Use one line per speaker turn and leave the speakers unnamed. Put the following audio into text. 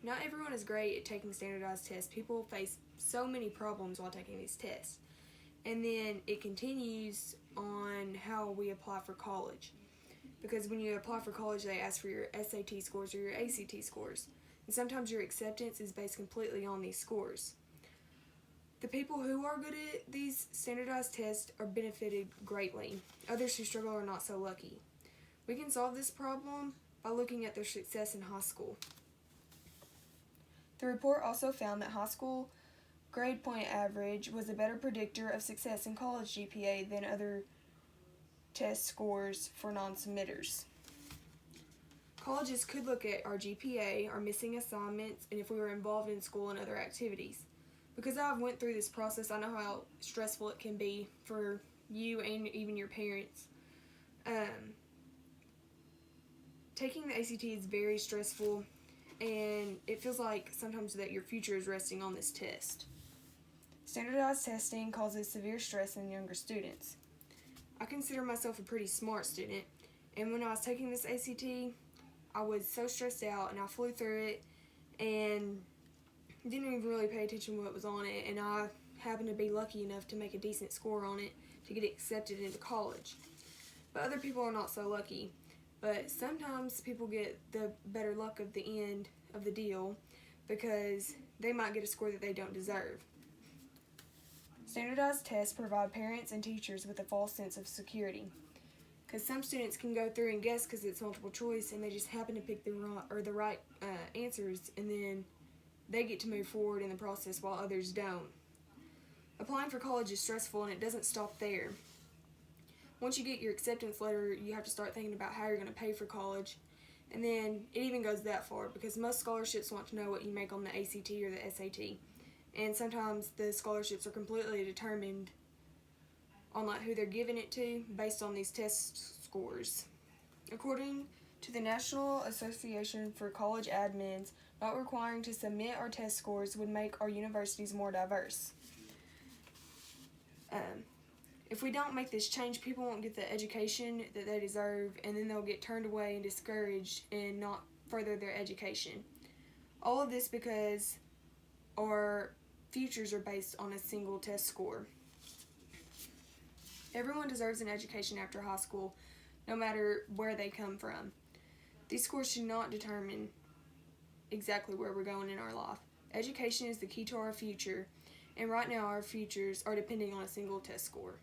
Not everyone is great at taking standardized tests. People face so many problems while taking these tests. And then it continues on how we apply for college. Because when you apply for college, they ask for your SAT scores or your ACT scores. And sometimes your acceptance is based completely on these scores. The people who are good at these standardized tests are benefited greatly. Others who struggle are not so lucky. We can solve this problem by looking at their success in high school. The report also found that high school grade point average was a better predictor of success in college GPA than other test scores for non-submitters. Colleges could look at our GPA, our missing assignments, and if we were involved in school and other activities. Because I've went through this process, I know how stressful it can be for you and even your parents. Taking the ACT is very stressful, and it feels like sometimes that your future is resting on this test. Standardized testing causes severe stress in younger students. I consider myself a pretty smart student, and when I was taking this ACT, I was so stressed out, and I flew through it, and didn't even really pay attention to what was on it, and I happened to be lucky enough to make a decent score on it to get accepted into college. But other people are not so lucky. But sometimes people get the better luck of the end of the deal because they might get a score that they don't deserve. Standardized tests provide parents and teachers with a false sense of security. Because some students can go through and guess because it's multiple choice and they just happen to pick the right answers, and then they get to move forward in the process while others don't. Applying for college is stressful, and it doesn't stop there. Once you get your acceptance letter, you have to start thinking about how you're going to pay for college. And then it even goes that far because most scholarships want to know what you make on the ACT or the SAT. And sometimes the scholarships are completely determined on who they're giving it to based on these test scores. According to the National Association for College Admins, not requiring to submit our test scores would make our universities more diverse. If we don't make this change, people won't get the education that they deserve, and then they'll get turned away and discouraged and not further their education. All of this because our futures are based on a single test score. Everyone deserves an education after high school, no matter where they come from. These scores should not determine exactly where we're going in our life. Education is the key to our future, and right now our futures are depending on a single test score.